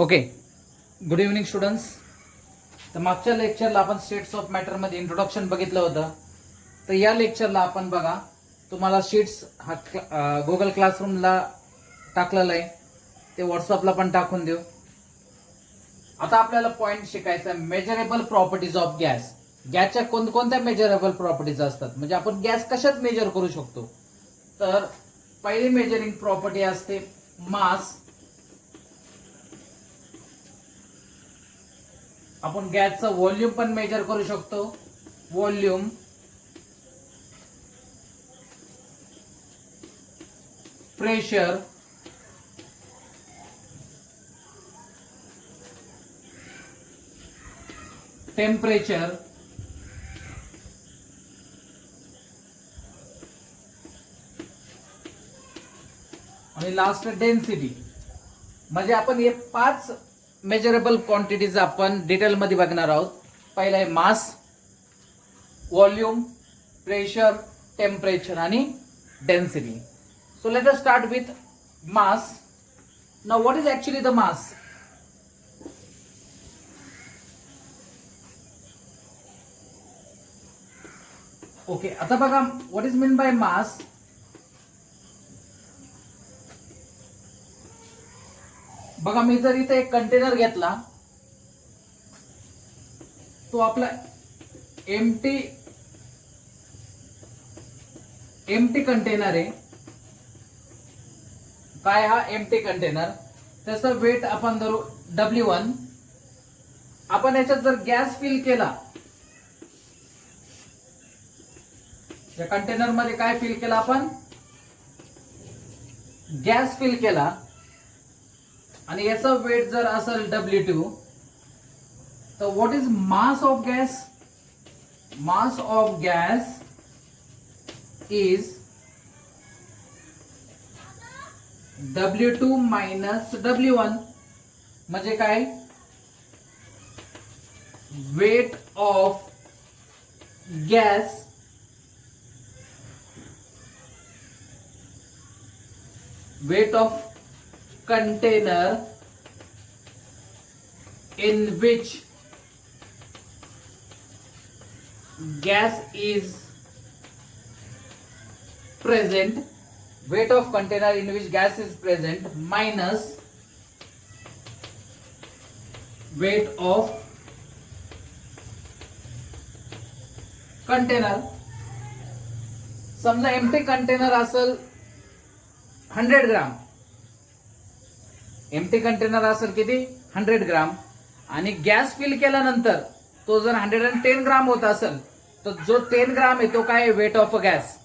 Okay, good evening students. तर मागच्या लेक्चरला आपण स्टेट्स ऑफ मॅटर मध्ये इंट्रोडक्शन बघितलं होतं. तर या लेक्चरला आपण बघा, तुम्हाला शीट्स हा गुगल क्लासरूमला टाकलेला आहे, ते व्हॉट्सअपला पण टाकून देऊ. आता आपल्याला पॉइंट शिकायचा मेजरेबल प्रॉपर्टीज ऑफ गॅस. गॅसच्या कोणत्या मेजरेबल प्रॉपर्टीज असतात, म्हणजे आपण गॅस कशात मेजर करू शकतो. तर पहिली मेजरिंग प्रॉपर्टी असते मास. आपण गॅसचं व्हॉल्यूम पण मेजर करू शकतो. व्हॉल्यूम, प्रेशर, टेम्परेचर, आणि लास्ट डेन्सिटी. म्हणजे आपण हे 5 मेजरेबल क्वांटिटीज आपण डिटेल मध्ये बघणार आहोत. पहिला आहे मास, व्हॉल्यूम, प्रेशर, टेम्परेचर आणि density. So let us start with mass. Now what is actually the mass? Okay, आता बघा what is mean by mass. बघा, मी जर इथे एक कंटेनर घेतला, तो आपला एम्प्टी कंटेनर आहे. काय हा एम्प्टी कंटेनर, त्याचं वेट आपण धरू W1. आपण याच्यात जर गॅस फिल केला, या कंटेनर मध्ये काय फिल केला, आपण गॅस फिल केला, आणि याचा वेट जर असेल W2, तर what is mass of gas? Mass of gas is W2 minus W1. म्हणजे काय? Weight of gas weight of container in which gas is present, weight of container in which gas is present minus weight of container. समजा empty container असेल 100 ग्राम. Empty container असेल किती? 100 ग्राम. आणि gas fill केल्यानंतर तो जर 110 ग्राम होत असेल, तर जो 10 ग्राम आहे तो काय? Weight of a gas.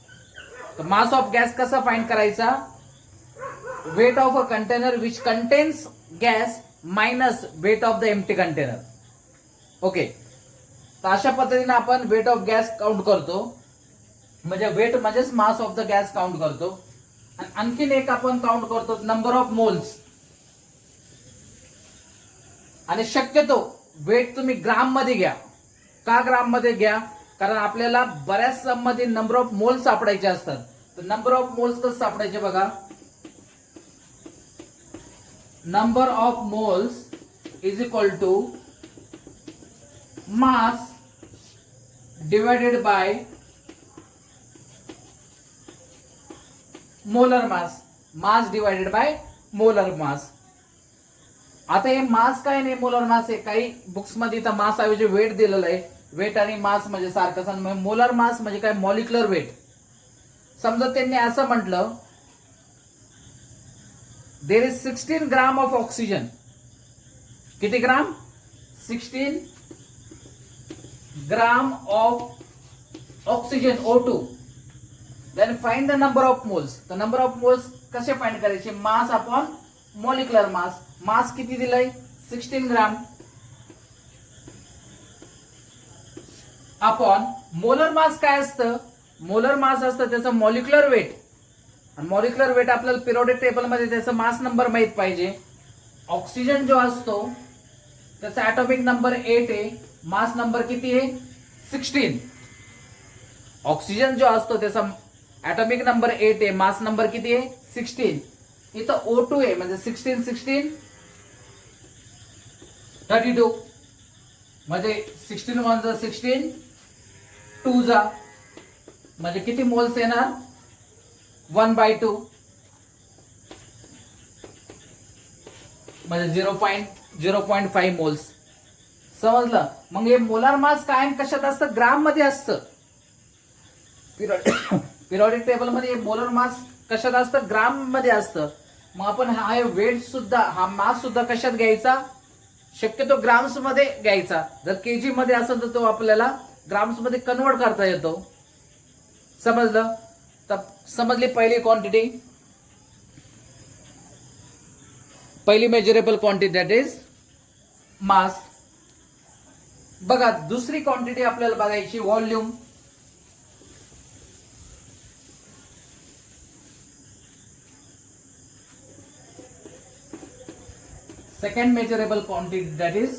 तर मास ऑफ गॅस कसा फाइंड करायचा? Weight of a container which contains gas minus weight of the empty container. Okay, तर अशा पद्धतीने आपण वेट ऑफ गॅस काउंट करतो. म्हणजे वेट म्हणजेच mass of the gas count करतो. आणि आणखीन एक आपण काउंट करतो नंबर ऑफ मोल्स. आणि शक्यतो वेट तुम्ही ग्राम मध्ये घ्या. का ग्राम मध्ये घ्या? कारण आपल्याला बऱ्याच सम मध्ये नंबर ऑफ मोल्स सापडायचे असतात. तर नंबर ऑफ मोल्स कसं सापडायचे बघा. Number of moles is equal to mass divided by molar mass. Mass divided by molar mass. आता हे मास काय नाही, मोलर मास आहे. काही बुक्स मध्ये तर मास ऐवजी वेट दिलेलं आहे. वेट आणि मास म्हणजे सारखंच. मोलर मास म्हणजे काय? Molecular weight. समजा त्यांनी असं म्हटलं, there is 16 gram of oxygen. किती gram? 16 gram of oxygen O2. Then find the number of moles. The number of moles कसे फाइंड करायचे? Mass upon molecular mass. मास किती दिलंय? 16 ग्राम अपॉन मोलर मास. काय असतं? मोलर मास असतं त्याचं मॉलिक्युलर वेट. आणि मॉलिक्युलर वेट आपल्याला पिरियोडिक टेबल मध्ये त्याचा मास नंबर माहित पाहिजे. ऑक्सिजन जो असतो त्याचा ऍटॉमिक नंबर 8 आहे. मास नंबर किती आहे? 16. ऑक्सिजन जो असतो त्याचा ऍटॉमिक नंबर 8 आहे, मास नंबर किती आहे 16. इथं O2 आहे म्हणजे 16 16 32 म्हणजे 16 वन जा 16, 2 जा म्हणजे किती मोल्स येणार 1/2 म्हणजे 0.5 मोल्स. समजलं. मग हे मोलार मास कायम कशात असतं ग्राम मध्ये असतं. पिरियडिक टेबल मध्ये मोलार मास कशात असतं ग्राम मध्ये असतं. मग आपण हा वेट सुद्धा हा मास सुद्धा कशात घ्यायचा शक्यतो ग्राम्स मध्ये घ्यायचा. जर केजी मध्ये असेल तर तो आपल्याला ग्राम्स मध्ये कन्वर्ट करता येतो. समजलं. तर समजली पहिली क्वांटिटी, पहिली measurable quantity that is mass. बघा दुसरी क्वांटिटी आपल्याला बघायची volume. Second measurable quantity that is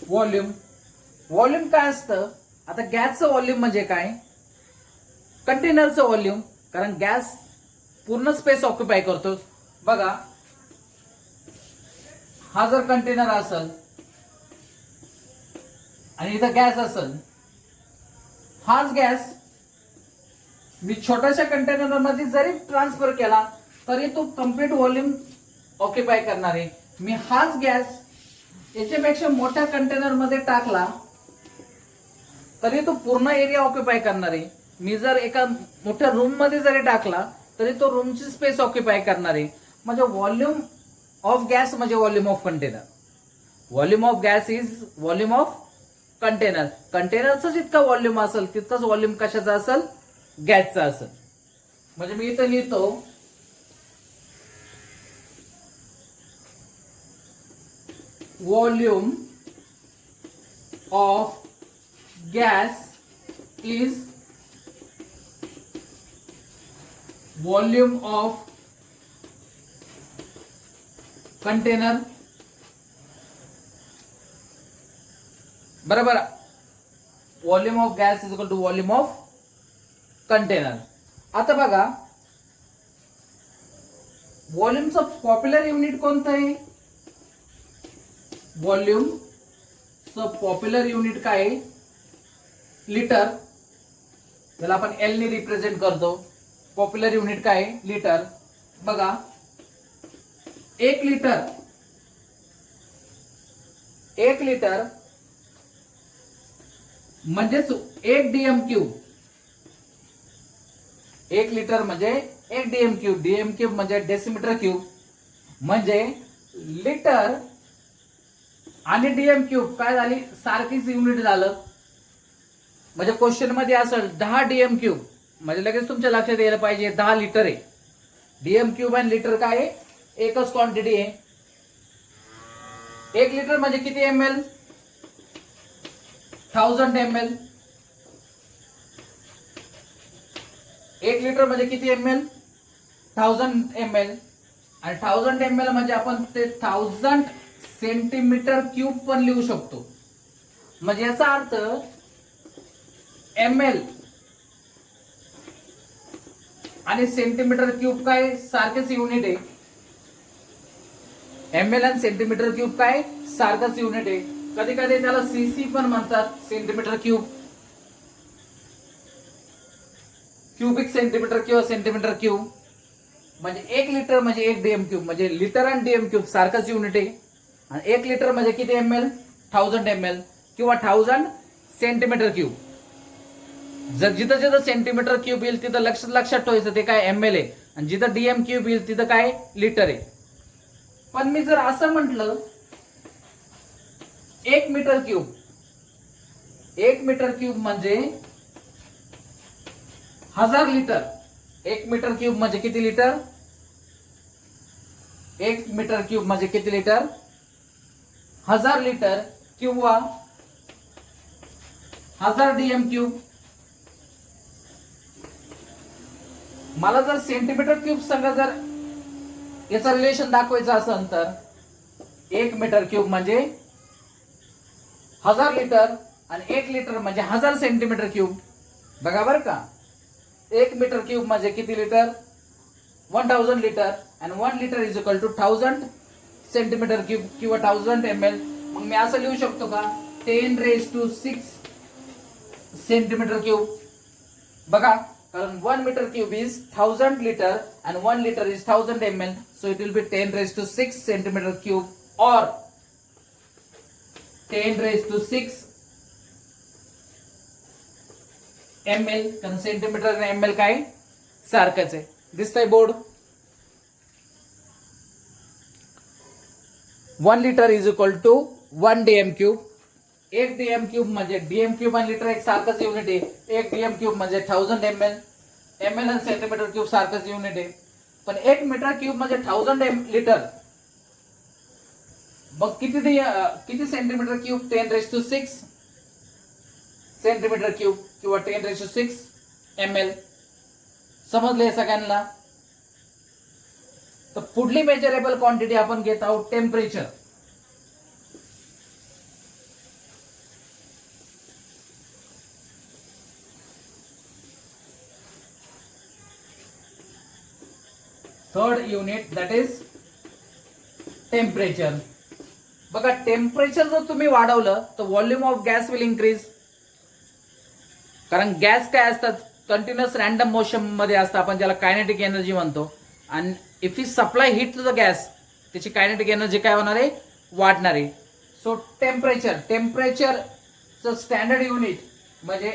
volume. Volume काय असतं आता गॅसचं व्हॉल्यूम म्हणजे काय कंटेनरचं व्हॉल्यूम. कारण गॅस पूर्ण स्पेस ऑक्युपाय करतो. बघा हा जर कंटेनर असेल आणि इथं गॅस असेल, हाच गॅस मी छोट्याशा कंटेनर मध्ये जरी ट्रान्सफर केला तरी तो कम्प्लीट व्हॉल्यूम ऑक्युपाय करणार आहे. मी हाच गॅस याच्यापेक्षा मोठ्या कंटेनर मध्ये टाकला तरी तो पूर्ण एरिया ऑक्युपाय करणार आहे. मी जर एका मोठ्या रूम मध्ये जरी टाकला तरी तो रूमची स्पेस ऑक्युपाय करणार आहे. म्हणजे व्हॉल्यूम ऑफ गॅस म्हणजे volume of container. Volume of gas is volume of container. कंटेनरचं जितकं व्हॉल्यूम असेल तितकंच व्हॉल्यूम कशाचं असेल गॅसचं असेल. म्हणजे मी इथं लिहितो volume of gas is volume of container. बरोबर. Volume of gas is equal to volume of container. आता बघा व्हॉल्यूमचं पॉप्युलर युनिट कोणतं आहे. व्हॉल्यूमचं पॉप्युलर युनिट काय आहे लिटर. त्याला आपण एल ने रिप्रेझेंट करतो. पॉप्युलर युनिट काय आहे लिटर. बघा 1 लिटर म्हणजेच 1 डीएम क्यूब. 1 लिटर म्हणजे 1 डीएम क्यूब. डीएम क्यूब म्हणजे डेसिमीटर क्यूब. म्हणजे लिटर आणि डीएम क्यूब काय झाली सारखीच युनिट झालं. म्हणजे क्वेश्चन मध्ये असेल 10 डीएम क्यूब म्हणजे लगेच तुमच्या लक्षात यायला पाहिजे 10 लिटर आहे. डीएम क्यूब आणि लिटर काय आहे एकच क्वांटिटी आहे. 1 लिटर म्हणजे किती एम एल 1000 ml. 1 लिटर म्हणजे किती एम एल 1000 ml. आणि 1000 ml म्हणजे आपण ते 1000 सेंटीमीटर क्यूब पण लिहू शकतो. म्हणजे याचा अर्थ एम एल आणि सेंटीमीटर क्यूब काय सारखेच युनिट आहे. एम एल आणि सेंटीमीटर क्यूब काय सारखंच युनिट आहे. कधी कधी त्याला सीसी पण म्हणतात सेंटीमीटर क्यूब. क्यूबिक सेंटीमीटर किंवा सेंटीमीटर क्यूब. म्हणजे 1 लिटर म्हणजे 1 डीएम क्यूब. म्हणजे लिटर आणि डीएम क्यूब सारखंच युनिट आहे. आणि 1 लिटर म्हणजे किती एम एल 1000 ml किंवा 1000 सेंटीमीटर क्यूब. जर जिथं जिथं सेंटीमीटर क्यूब येईल तिथं लक्षात ठेवायचं ते काय एम एल आहे. आणि जिथं डीएम क्यूब येईल तिथं काय लिटर आहे. पण मी जर असं म्हटलं 1 मीटर क्यूब. 1 मीटर क्यूब म्हणजे 1000 लिटर. 1 मीटर क्यूब म्हणजे किती लिटर 1 मीटर क्यूब म्हणजे किती लिटर 1000 लिटर किंवा 1000 डीएम क्यूब. मला जर सेंटीमीटर क्यूब संग जर याचा रिलेशन दाखवायचं असेल तर 1 मीटर क्यूब म्हणजे 1000 लिटर आणि 1 लिटर म्हणजे 1000 सेंटीमीटर क्यूब. बघा बरं का 1 मीटर क्यूब म्हणजे किती लिटर 1000 लिटर आणि 1 litre is equal to 1000 centimetre cube किंवा 1000 ml. मग मी असं लिहू शकतो का 10⁶ सेंटीमीटर क्यूब. बघा, कारण 1 metre cube is 1000 liter and 1 liter is 1000 ml, so it will be 10⁶ centimeter cube or 10⁶ ml. कारण सेंटीमीटर आणि ml काय सारखंच आहे. दिसतंय board. 1 liter is equal to 1 dm cube. 1 dm cube म्हणजे dm cube आणि लिटर एक सारखंच युनिट आहे. 1 dm cube म्हणजे 1000 ml. ml आणि सेंटीमीटर क्यूब सारखंच युनिट आहे. पण 1 मीटर क्यूब म्हणजे 1000 लिटर. मग किती सेंटीमीटर क्यूब 10⁶ सेंटीमीटर क्यूब किंवा 10⁶ ml. समजले सगळ्यांना. तर पुढली मेजरेबल क्वांटिटी आपण घेत आहोत temperature. Third unit that is temperature. बघा, टेम्परेचर जर तुम्ही वाढवलं तर volume of gas will increase. कारण गॅस काय असतात, कंटिन्युअस रॅन्डम मोशन मध्ये असतात, आपण ज्याला कायनेटिक एनर्जी म्हणतो. आणि if you supply heat to the gas, त्याची कायनेटिक एनर्जी काय होणार आहे, वाढणार आहे. सो टेम्परेचरचं स्टँडर्ड युनिट म्हणजे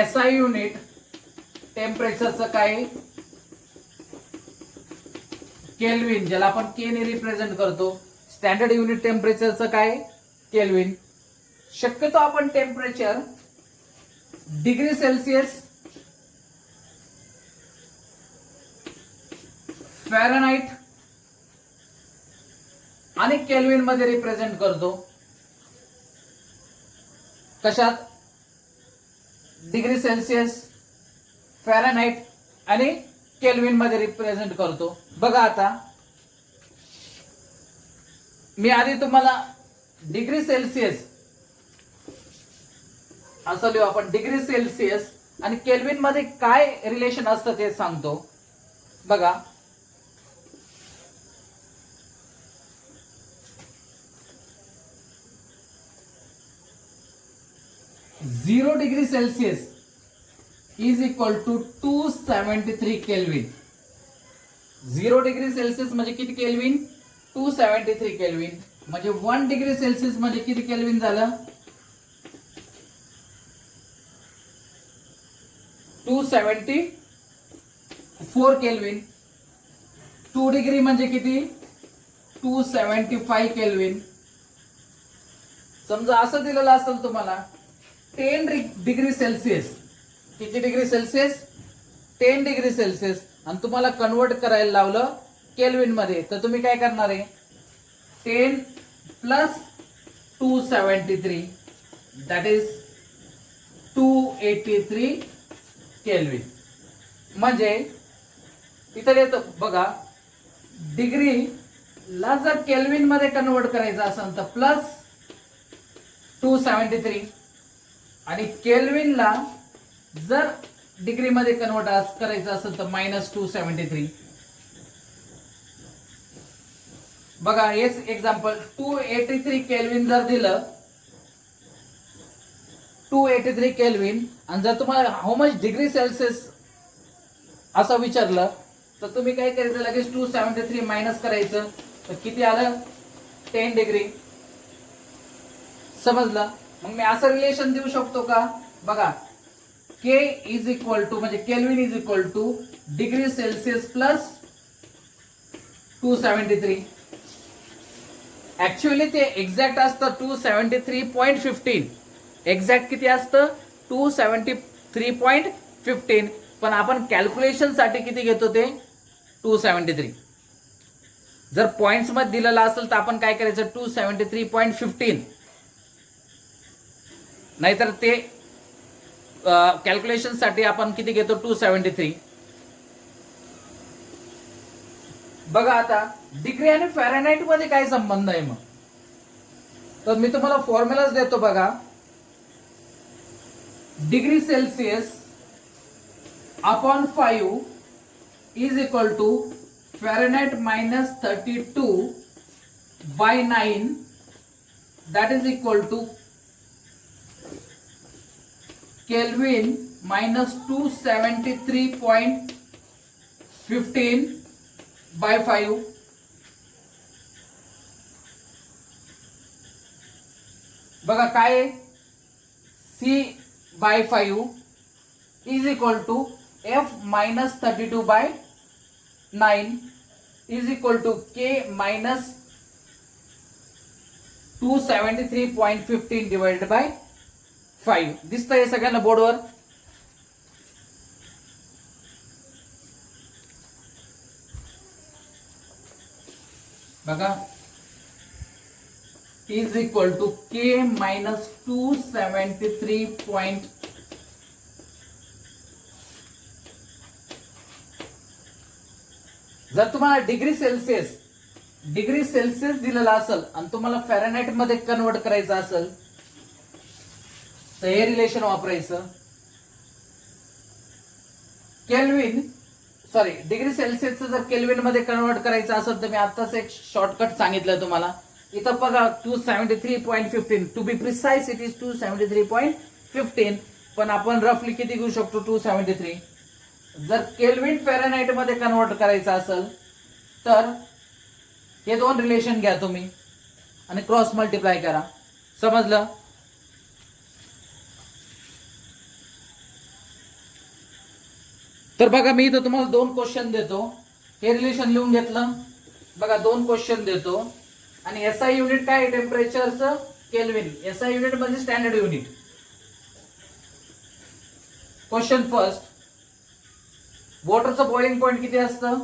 SI युनिट टेम्परेचरचं काय, केल्विन, ज्याला आपण के ने रिप्रेझेंट करतो. स्टँडर्ड युनिट टेम्परेचरचं काय, केल्विन. शक्यतो आपण टेम्परेचर डिग्री सेल्सिअस, फॅरनहाइट आणि केल्विन मध्ये रिप्रेझेंट करतो. कशात, डिग्री सेल्सिअस, फॅरनहाइट आणि केल्विन मध्ये रिप्रेझेंट करतो. बघा, आता मी आधी तुम्हाला डिग्री सेल्सिअस असं लिहू आपण. डिग्री सेल्सिअस आणि केल्विन मध्ये काय रिलेशन असतं ते सांगतो. बघा, zero degree Celsius is equal to 273 kelvin. 0 degree Celsius म्हणजे किती केल्विन, 273 केल्विन. म्हणजे 1 डिग्री सेल्सिअस म्हणजे किती केल्विन झालं, 274 केल्विन. 2 डिग्री म्हणजे किती, 275 केल्विन. समजा असं दिलेलं असेल तुम्हाला 10 डिग्री सेल्सिअस. किती डिग्री सेल्सिअस, 10 डिग्री सेल्सिअस. आणि तुम्हाला कन्वर्ट करायला लावलं केल्विन मध्ये, तर तुम्ही काय करणार आहे, 10 प्लस 273 दॅट इज 283 केल्विन. म्हणजे इथे येतं बघा, डिग्रीला जर केल्विन मध्ये कन्वर्ट करायचं असेल तर प्लस 273 आणि केल्विनला जर डिग्री मध्ये कन्वर्ट करायचं असेल तर -273. बघा, हेच एक्झाम्पल 283 केल्विन जर दिलं, 283 केल्विन, आणि जर तुम्हाला हाऊ मच डिग्री सेल्सिअस असं विचारलं तर तुम्ही काय करायचं, लगेच 273 मायनस करायचं, तर किती आलं, 10 डिग्री. समजलं. मग मी असं रिलेशन देऊ शकतो का, बघा, के इज इक्वल टू म्हणजे kelvin is equal two degree Celsius plus 273. Actually ते एक्झॅक्ट असतं 273.15. एक्झॅक्ट किती असतं, 273.15. पण आपण कॅल्क्युलेशन साठी किती घेतो ते 273. जर पॉइंट्स मध्ये दिलेलं असेल तर आपण काय करायचं 273.15. नाहीतर ते कॅल्क्युलेशन साठी आपण किती घेतो 273. बघा, आता डिग्री आणि फॅरनहाइट मध्ये काय संबंध आहे मग, तर मी तुम्हाला फॉर्म्युलाच देतो. बघा, degree Celsius upon 5 is equal to Fahrenheit minus 32 by 9, that is equal to Kelvin minus 273.15 by 5. बघा काय C by 5 is equal to F minus 32 by 9 is equal to K minus 273.15 divided by 5. दिसतंय सगळ्यांना बोर्डवर? बघा is equal to K minus 273. जर तुम्हाला degree Celsius दिलेला असेल आणि तुम्हाला फॅरेनहाइट मध्ये कन्वर्ट करायचं असेल तर हे रिलेशन वापरायचं. डिग्री सेल्सिअसचं जर केल्विन मध्ये कन्वर्ट करायचं असेल तर मी आताच एक शॉर्टकट सांगितलं तुम्हाला. इथं बघा 273.15, to be precise it is 273.15, पण आपण रफली किती घेऊ शकतो 273. जर केल्विन फॅरेनहाइट मध्ये कन्वर्ट करायचं असेल तर हे दोन रिलेशन घ्या तुम्ही आणि क्रॉस मल्टिप्लाय करा. समजलं? तर बघा मी इथं तुम्हाला दोन क्वेश्चन देतो. हे रिलेशन लिहून घेतलं. बघा दोन क्वेश्चन देतो आणि एसआय युनिट काय आहे टेम्परेचरचं? केल्विन. एसआय युनिट म्हणजे स्टँडर्ड युनिट. क्वेश्चन फर्स्ट, वॉटरचं बॉइलिंग पॉइंट किती असतं?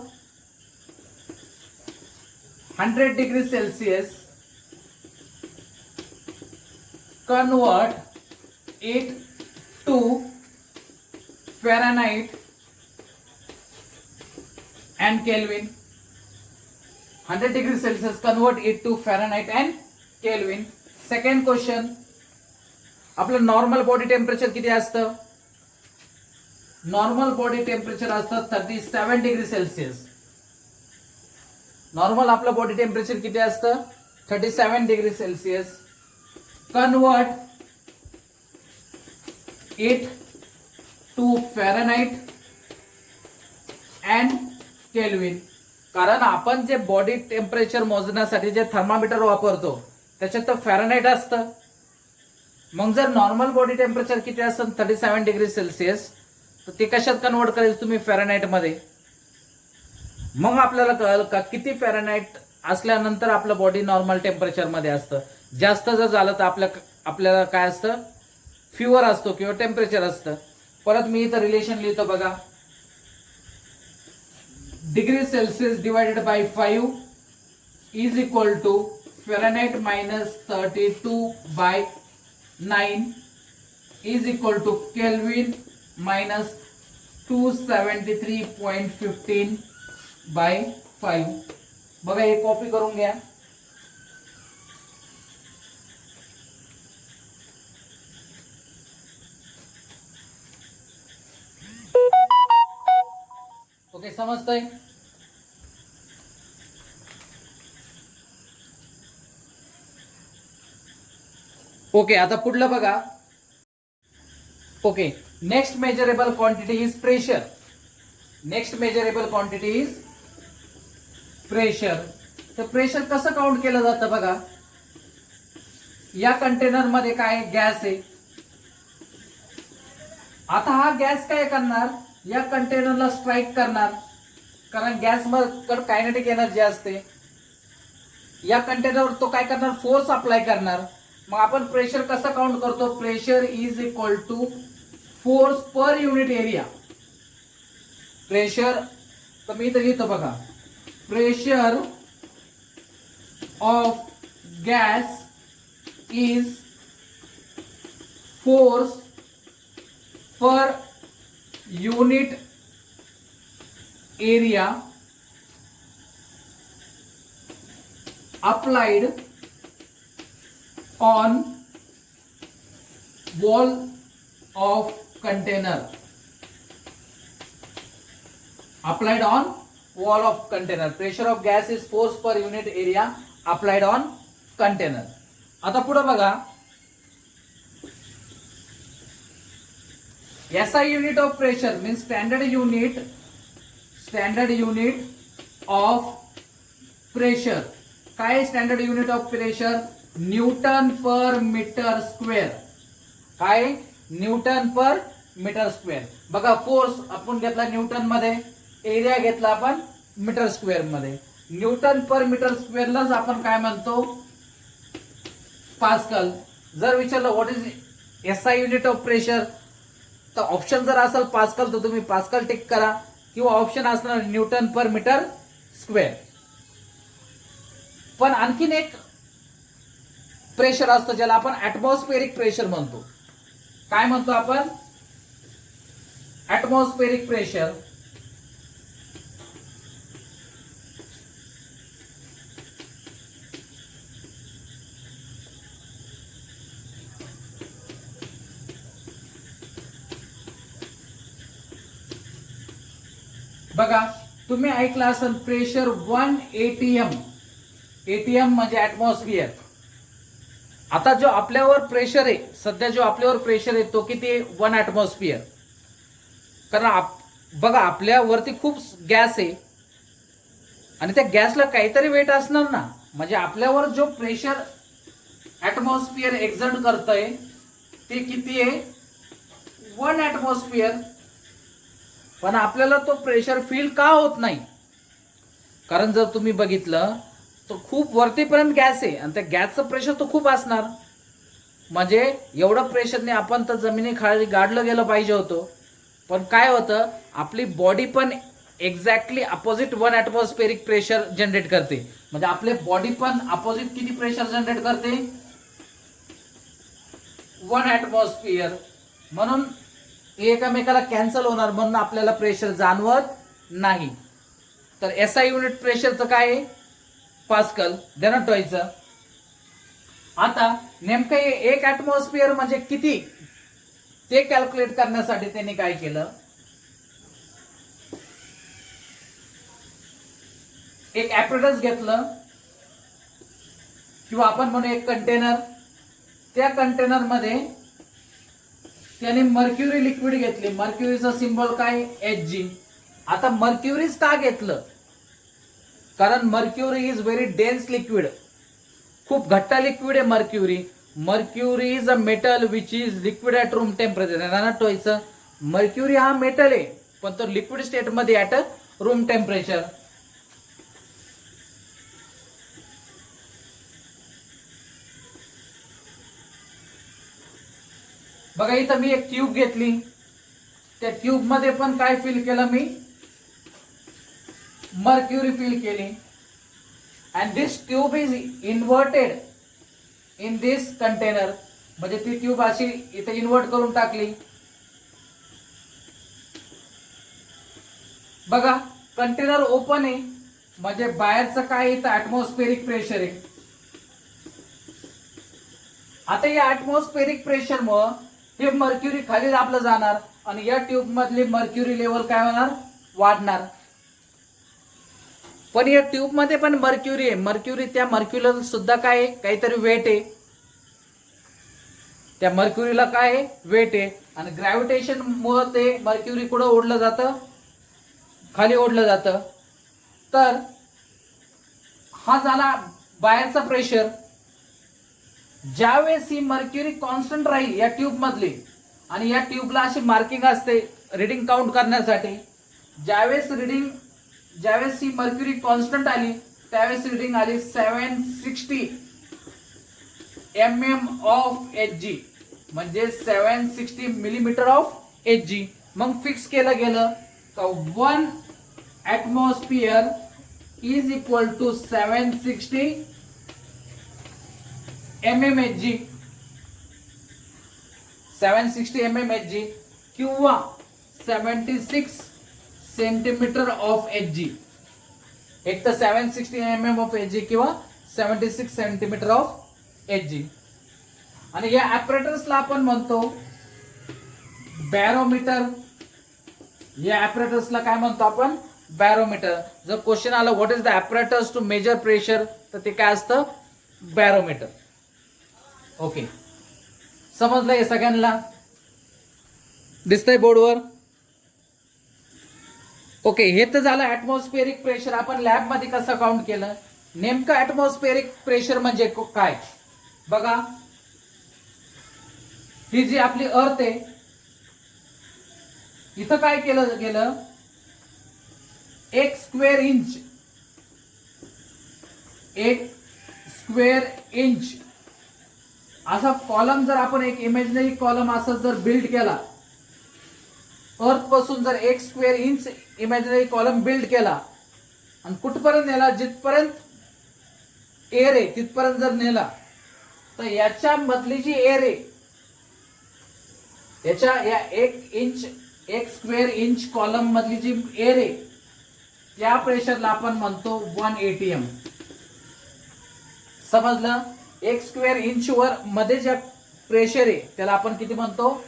100 degree Celsius. Convert it to Fahrenheit and Kelvin. 100 degree Celsius, convert it to Fahrenheit and Kelvin. Second question, आपलं नॉर्मल बॉडी टेम्परेचर किती असतं? नॉर्मल बॉडी टेम्परेचर असतं 37 degree Celsius. Normal आपलं body temperature किती असतं? 37 degree Celsius. Convert it to Fahrenheit and kelvin. कारण आपण जे बॉडी टेम्परेचर मोजण्यासाठी जे थर्मामीटर वापरतो त्याच्यात तर फॅरेनहाइट असतं. मग जर नॉर्मल बॉडी टेम्परेचर किती असेल 37 डिग्री सेल्सिअस तर ते कशात कन्वर्ट करायचं तुम्ही? फॅरेनहाइट मध्ये. मग आपल्याला कळलं का किती फॅरेनहाइट असल्यानंतर आपलं बॉडी नॉर्मल टेम्परेचर मध्ये असतं. जास्त जर झालं तर आपल्याला काय असतं? फिवर असतो किंवा टेम्परेचर असतं. परत मी इथं रिलेशन लिहितो बघा. Degree Celsius divided by 5 is equal to Fahrenheit minus 32 by 9 is equal to Kelvin minus 273.15 by 5. बघा हे कॉपी करून घ्या. ओके, समजतंय? ओके, आता पुढलं बघा. Okay, next measurable quantity is pressure. Next measurable quantity is pressure. तर प्रेशर कसं काउंट केलं जातं बघा. या कंटेनर मध्ये काय गॅस आहे. आता हा गॅस काय करणार? या कंटेनरला स्ट्राईक करणार, कारण गॅस मध्ये कायनेटिक एनर्जी असते. या कंटेनरवर तो काय करणार? फोर्स अप्लाय करणार. मग आपण प्रेशर कसं काउंट करतो? Pressure is equal to force per unit area. Pressure तर मी इथं लिहितो बघा. Pressure of gas is force per unit area applied on wall of container. Applied on wall of container. Pressure of gas is force per unit area applied on container. आता पुढे बघा, SI unit of pressure means standard unit of pressure. काय standard unit of pressure? Newton per metre square. काय? Newton per metre square. बघा, force आपण घेतला newton मध्ये, area घेतला आपण मीटर स्क्वेअर मध्ये. न्यूटन पर मीटर स्क्वेअरलाच आपण काय म्हणतो? पास्कल. जर विचारलं what is SI unit of pressure, तर ऑप्शन जर असेल पास्कल तर तुम्ही पास्कल टिक करा, किंवा ऑप्शन असणार न्यूटन पर मीटर स्क्वेअर. पण आणखीन एक प्रेशर असतं ज्याला आपण ऍटमॉस्फेरिक प्रेशर म्हणतो. काय म्हणतो आपण? Atmospheric pressure. बघा, तुम्ही ऐकलं असेल प्रेशर 1 ATM. एटीएम म्हणजे ऍटमॉस्फिअर. आता जो आपल्यावर प्रेशर आहे, सध्या जो आपल्यावर प्रेशर आहे तो किती आहे? 1 ऍटमॉस्फिअर. कारण बघा, आपल्यावरती खूप गॅस आहे आणि त्या गॅसला काहीतरी वेट असणार ना. म्हणजे आपल्यावर जो प्रेशर ऍटमॉस्फिअर एक्झर्ट करतंय ते किती आहे? 1 ऍटमॉस्फिअर. पण आपल्याला तो प्रेशर फील का होत नाही? कारण जर तुम्ही बघितलं तो खूप वरतीपर्यंत गॅस आहे आणि त्या गॅसचं प्रेशर तो खूप असणार. म्हणजे एवढं प्रेशरने आपण तर जमिनीखाली गाडलं गेलं पाहिजे होतं. पण काय होतं, आपली बॉडी पण exactly opposite 1 atmospheric pressure generate करते. म्हणजे आपली बॉडी पण अपोजिट किती प्रेशर जनरेट करते? 1 ऍटमॉस्फिअर. म्हणून एकमेकाला कॅन्सल होणार, म्हणून आपल्याला प्रेशर जाणवत नाही. तर एसआय युनिट प्रेशरचं काय आहे? पास्कल. ध्यानात ठेवायचं. आता नेमकं 1 ऍटमॉस्फिअर म्हणजे किती ते कॅल्क्युलेट करण्यासाठी त्यांनी काय केलं, एक ऍपरेटस घेतलं, किंवा आपण म्हणू एक कंटेनर. त्या कंटेनर मध्ये त्याने मर्क्युरी लिक्विड घेतली. मर्क्युरीचा सिंबल काय? Hg. आता मर्क्युरीच का घेतलं? कारण mercury is very dense liquid. खूप घट्ट लिक्विड आहे mercury. Mercury is a metal which is liquid at room temperature. ध्यानात ठेवायचं, मर्क्युरी हा मेटल आहे पण तो लिक्विड स्टेट मध्ये ॲट रूम टेम्परेचर. बघा, इथं मी एक ट्यूब घेतली. त्या ट्यूब मध्ये पण काय फिल केलं मी? मर्क्युरी फिल केली. And this tube is inverted in this container. म्हणजे ती ट्यूब अशी इथे इन्व्हर्ट करून टाकली. बघा, कंटेनर ओपन आहे म्हणजे बाहेरचं काय? इथं ऍटमॉस्फेरिक प्रेशर आहे. आता या ऍटमॉस्फेरिक प्रेशर मुळे हे मर्क्युरी खाली दाबलं जाणार आणि या ट्यूब मधली मर्क्युरी लेवल काय होणार? वाढणार. पण या ट्यूब मध्ये पण मर्क्युरी आहे. मर्क्युरी, त्या मर्क्युरीला सुद्धा काय आहे? काहीतरी वेट आहे. त्या मर्क्युरीला काय आहे? वेट आहे. आणि ग्रॅव्हिटेशन मुळे ते मर्क्युरी कुठं ओढलं जातं? खाली ओढलं जातं. तर हा झाला बाहेरचा प्रेशर. ज्यावेळेस ही मर्क्युरी कॉन्स्टंट राहील या ट्यूब मधली, आणि या ट्यूबला अशी मार्किंग असते रिडिंग काउंट करण्यासाठी. ज्यावेळेस ही मर्क्युरी कॉन्स्टंट आली त्यावेळेस रिडिंग आली 760 mm ऑफ Hg. म्हणजे 760 मिलीमीटर ऑफ Hg. मग फिक्स केलं गेलं का 1 atmosphere is equal to 760 mmHg. 760 mmHg किंवा 76 सेंटीमीटर ऑफ Hg. एक तर 760 mm ऑफ Hg किंवा 76 सेंटीमीटर ऑफ Hg. आणि या ऍपरेटसला आपण म्हणतो बॅरोमीटर. या ऍपरेटसला काय म्हणतो आपण? बॅरोमीटर. जर क्वेश्चन आला what is the apparatus to measure pressure, तर ते काय असतं? बॅरोमीटर. ओके, समजलं हे सगळ्यांना? दिसतंय बोर्डवर? ओके, हे तर झालं ऍटमॉस्फेरिक प्रेशर. आपण लॅब मध्ये कसं काउंट केलं? नेमकं ऍटमॉस्फेरिक प्रेशर म्हणजे काय बघा. ही जी आपली अर्थ आहे, इथं काय केलं गेलं? 1 स्क्वेअर इंच, 1 स्क्वेअर इंच असा कॉलम जर आपण एक इमेजिनरी कॉलम असं जर बिल्ड केला, अर्थ पासून जर 1 square inch imaginary column build केला आणि कुठपर्यंत नेला? जिथपर्यंत एअर आहे तिथपर्यंत जर नेला, तर याच्या मधली जी एअर आहे, याच्या या 1 स्क्वेअर इंच कॉलम मधली जी एअर आहे, त्या प्रेशरला आपण म्हणतो 1 ATM. समजलं? 1 स्क्वेअर इंच वर मध्ये जे प्रेशर आहे त्याला आपण किती म्हणतो?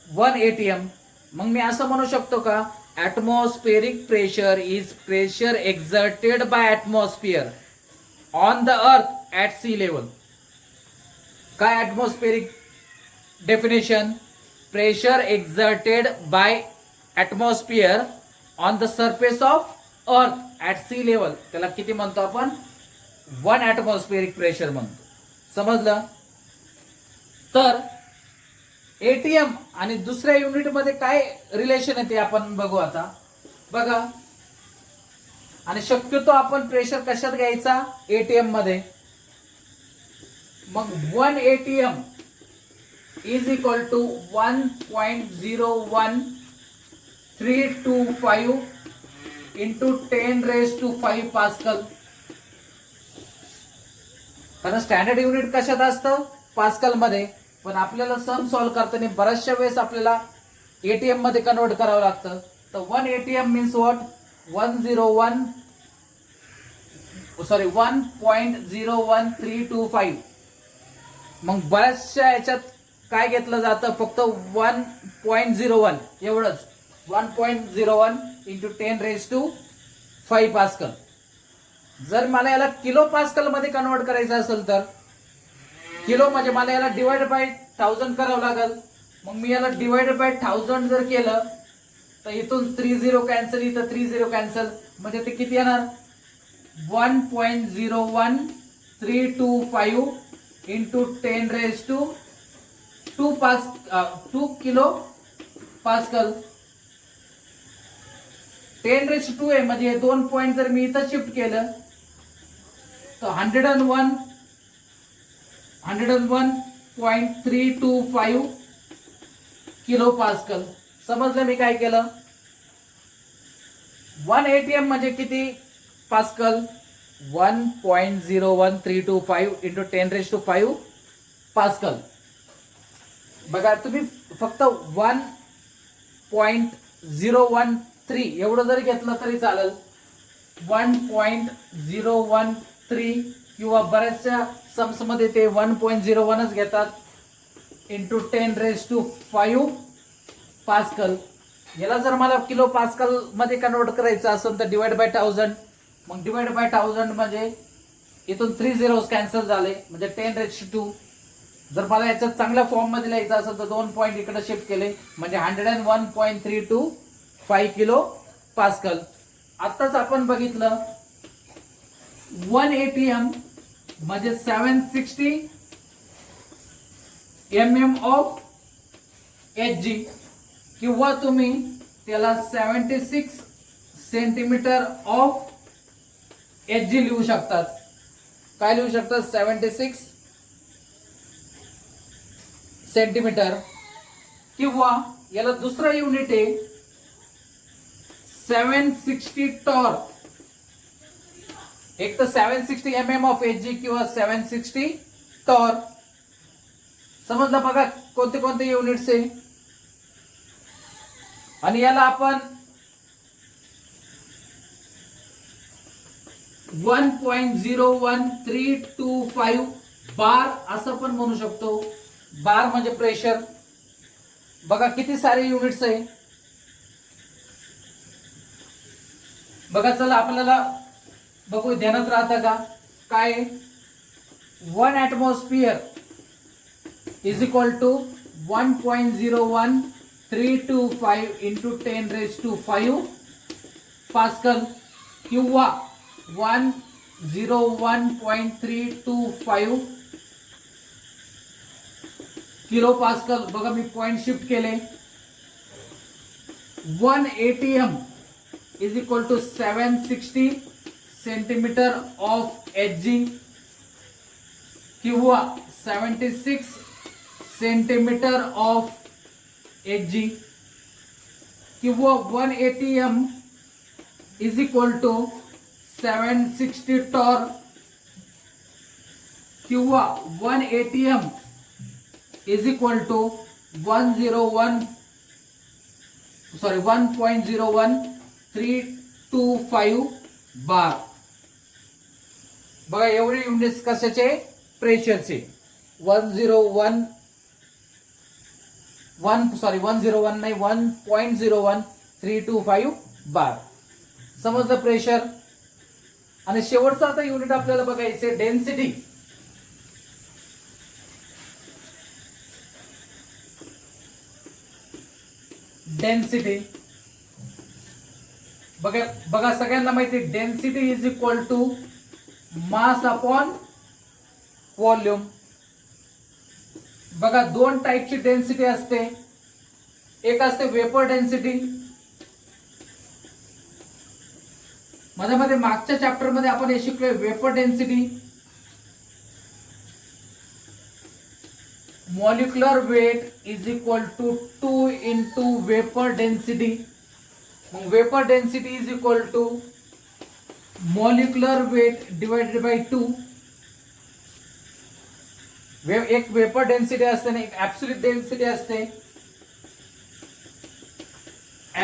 1 ATM. मग मी असं म्हणू शकतो का? Atmospheric pressure is pressure exerted by atmosphere on the earth at sea level. काय atmospheric definition? Pressure exerted by atmosphere on the surface of earth at sea level. त्याला किती म्हणतो आपण? 1 ॲटमॉस्फेरिक प्रेशर म्हणतो. समजलं? तर एटीएम आणि दुसऱ्या युनिट मध्ये काय रिलेशन आहे ते आपण बघू आता. बघा, आणि शक्यतो आपण प्रेशर कशात घ्यायचा? एटीएम मध्ये. मग 1 ATM is equal to 1.01325 into 10⁵ pascal. कारण स्टँडर्ड युनिट कशात असतं? पास्कल मध्ये. पण आपल्याला सम सॉल्व्ह करताना बऱ्याचशा वेळेस आपल्याला एटीएम मध्ये कन्वर्ट करावं लागतं. तर 1 ATM मीन्स व्हॉट? 1.01325. मग बऱ्याचशा याच्यात काय घेतलं जातं? फक्त 1.01 एवढंच. 1.01 इंटू 10⁵ पास्कल. जर मला याला किलो पास्कल मध्ये कन्वर्ट करायचं असेल तर किलो म्हणजे मला याला डिवाइड बाय 1000 करावं लागेल. मग मी याला डिवाइड बाय 1000 जर केलं तर इथून 30 कॅन्सल, इथं 30 कॅन्सल, म्हणजे ते किती येणार? 1.01325 इंटू 10⁵2 किलो पास्कल. 10⁵2 आहे म्हणजे 2 पॉइंट जर मी इथं शिफ्ट केलं तर 101.325 किलो पास्कल. समजलं मी काय केलं? 1 ATM म्हणजे किती पास्कल? 1.01325 into 10⁵5 pascal. बघा, तुम्ही फक्त 1.013 एवढं जरी घेतलं तरी चालेल. 1.013 किंवा बऱ्याचशा सम्स मध्ये ते 1.01च घेतात इंटू 10⁵5 पास्कल. याला जर मला किलो पास्कल मध्ये कन्वर्ट करायचं असेल तर डिवाइड बाय 1000. मग डिवाइड बाय 1000 म्हणजे इथून 30 कॅन्सल झाले, म्हणजे 10⁵2. जर मला याच्यात चांगल्या फॉर्म मध्ये लिहायचं असेल तर 2 पॉइंट इकडे शिफ्ट केले म्हणजे 101.325 किलो पास्कल. आताच आपण बघितलं 1 ATM म्हणजे 760 mm ऑफ Hg, किंवा तुम्ही त्याला 76 सेंटीमीटर ऑफ Hg लिहू शकतात. काय लिहू शकतात? 76 सेंटीमीटर. किंवा याला दुसरा युनिट आहे 760 टॉर्क. एक तर 760 mm ऑफ Hg किंवा 760 टॉर्क. समजलं? बघा कोणते कोणते युनिट्स आहे. आणि याला आपण 1.01325 बार असं पण म्हणू शकतो. बार म्हणजे प्रेशर. बघा किती सारे युनिट्स आहे. बघा चला आपल्याला बघू ध्यानात राहतं का काय 1 atmosphere is equal to 1.01325 into 10⁵ pascal किंवा 101.325 किलो पास्कल. बघा मी पॉइंट शिफ्ट केले. 1 atm is equal to 760 centimetre of Hg किंवा 76 सेंटीमीटर ऑफ Hg किंवा 1 atm is equal to 760 torque किंवा 1 atm is equal to 1.01325 बार. बघा एवढे युनिट्स कशाचे प्रेशरचे 101 नाही 1.01325 बार. समजलं प्रेशर. आणि शेवटचं आता युनिट आपल्याला बघायचे डेन्सिटी. डेन्सिटी बघा सगळ्यांना माहिती density is equal to mass upon volume. बघा दोन टाईपची डेन्सिटी असते. एक असते वेपर डेन्सिटी. मध्ये मागच्या चॅप्टर मध्ये आपण हे शिकलोय vapour density. Molecular weight is equal to 2 into vapour density. मग vapour density is equal to molecular weight divided by 2. एक वेपर डेन्सिटी असते आणि एक ऍब्सोल्यूट डेन्सिटी असते.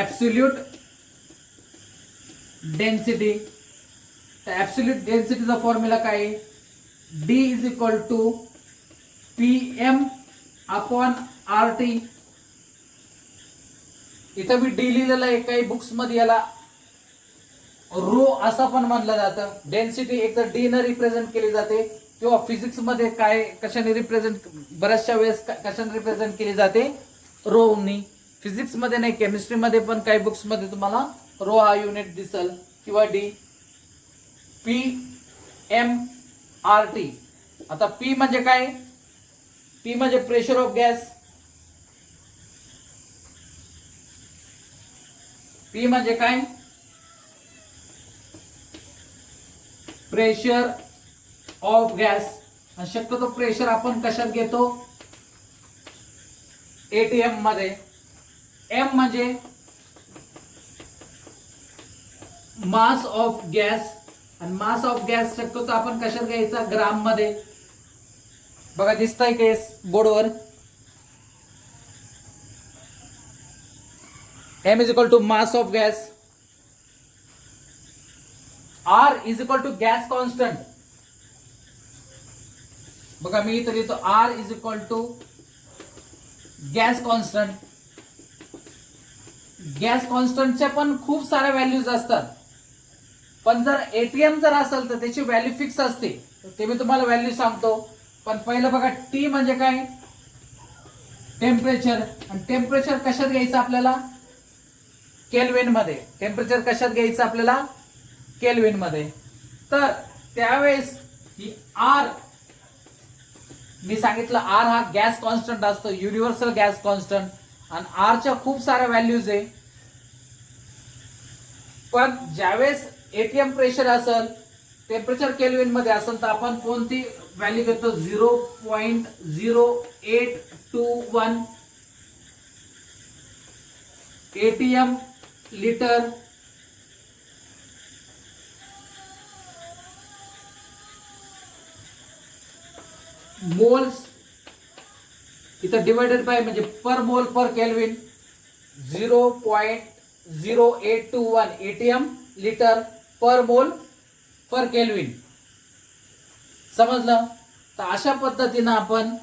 Absolute density. तर ऍब्सोल्यूट डेन्सिटीचा फॉर्म्युला काय आहे? D is equal to PM upon RT. इथं मी डी लिहिलेलं आहे. काही बुक्स मध्ये याला रो असं पण म्हणलं जातं. डेन्सिटी एक तर डी न रिप्रेझेंट केली जाते किंवा फिजिक्स मध्ये काय कशाने रिप्रेझेंट बऱ्याचशा वेळेस कशाने रिप्रेझेंट केली जाते रोनी. फिजिक्स मध्ये नाही केमिस्ट्री मध्ये पण काही बुक्स मध्ये तुम्हाला रो हा युनिट दिसल किंवा डी. PMRT. आता P म्हणजे काय? P म्हणजे प्रेशर ऑफ गॅस. P म्हणजे काय? Pressure of gas. शक्यतो प्रेशर आपण कशात घेतो? ATM मध्ये. M म्हणजे मास ऑफ गॅस. आणि मास ऑफ गॅस शक्यतो आपण कशात घ्यायचा? ग्राम मध्ये. बघा दिसतंय केस बोर्डवर. M is equal to mass of gas. R is equal to gas constant. बघा मी इथं लिहितो R is equal to gas constant. Gas कॉन्स्टंटच्या पण खूप साऱ्या व्हॅल्यूज असतात. पण जर एटीएम जर असेल तर त्याची व्हॅल्यू फिक्स असते. ते मी तुम्हाला व्हॅल्यू सांगतो. पण पहिलं बघा T म्हणजे काय? टेम्परेचर. आणि टेम्परेचर कशात घ्यायचं आपल्याला? केल्विन मध्ये. टेम्परेचर कशात घ्यायचं आपल्याला? केल्विन मध्ये. तर त्यावेळेस ही R मी सांगितलं R हा गॅस कॉन्स्टंट असतो. Universal gas constant. आणि R च्या खूप साऱ्या व्हॅल्यूज आहे. पण ज्यावेळेस एटीएम प्रेशर असेल टेम्परेचर केल्विन मध्ये असेल तर आपण कोणती व्हॅल्यू घेतो? 0.0821 ATM लिटर. मोल्स इथं डिवाइडेड बाय म्हणजे पर मोल पर केल्विन 0.0821 ATM लिटर पर मोल पर केल्विन. समजलं? तर अशा पद्धतीनं आपण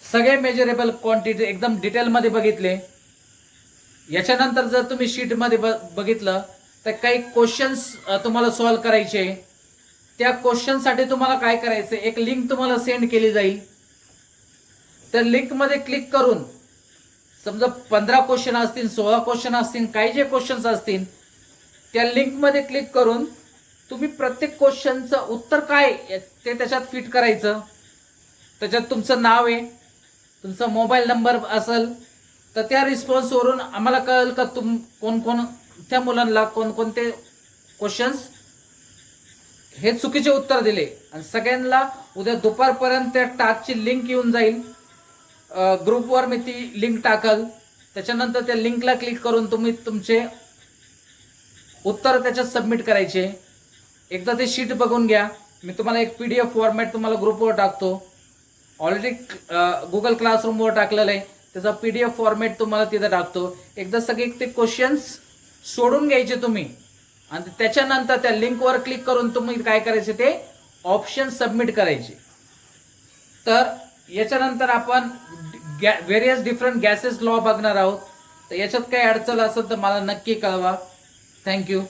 सगळे मेजरेबल क्वांटिटी एकदम डिटेल मध्ये बघितले. याच्यानंतर जर तुम्ही शीट मध्ये बघितलं तर काही क्वेश्चन्स तुम्हाला सॉल्व्ह करायचे. त्या क्वेश्चनसाठी तुम्हाला काय करायचं, एक लिंक तुम्हाला सेंड केली जाईल. त्या लिंकमध्ये क्लिक करून समजा 15 क्वेश्चन असतील, 16 क्वेश्चन असतील, काही जे क्वेश्चन्स असतील त्या लिंकमध्ये क्लिक करून तुम्ही प्रत्येक क्वेश्चनचं उत्तर काय ते त्याच्यात फिट करायचं. त्याच्यात तुमचं नाव आहे, तुमचा मोबाईल नंबर असेल तर त्या रिस्पॉन्सवरून आम्हाला कळेल का कोणत्या मुलांना कोणकोणते क्वेश्चन्स हे चुकीचे उत्तर दिले. आणि सगळ्यांना उद्या दुपारपर्यंत त्या टास्कची लिंक येऊन जाईल. ग्रुपवर मी ती लिंक टाकल. त्याच्यानंतर त्या लिंकला क्लिक करून तुम्ही तुमचे उत्तर त्याच्यात सबमिट करायचे. एकदा ते शीट बघून घ्या. मी तुम्हाला एक PDF फॉर्मॅट तुम्हाला ग्रुपवर टाकतो. ऑलरेडी गुगल क्लासरूमवर टाकलेलं आहे. त्याचा PDF फॉर्मॅट तुम्हाला तिथं टाकतो. एकदा सगळे ते क्वेश्चन्स सोडून घ्यायचे तुम्ही आणि त्याच्यानंतर त्या लिंकवर क्लिक करून तुम्ही काय करायचे, ते ऑप्शन सबमिट करायचे. तर याच्यानंतर आपण व्हेरियस डिफरंट गॅसेस लॉ बघणार आहोत. तर याच्यात काही अडचण असेल तर मला नक्की कळवा. थँक्यू.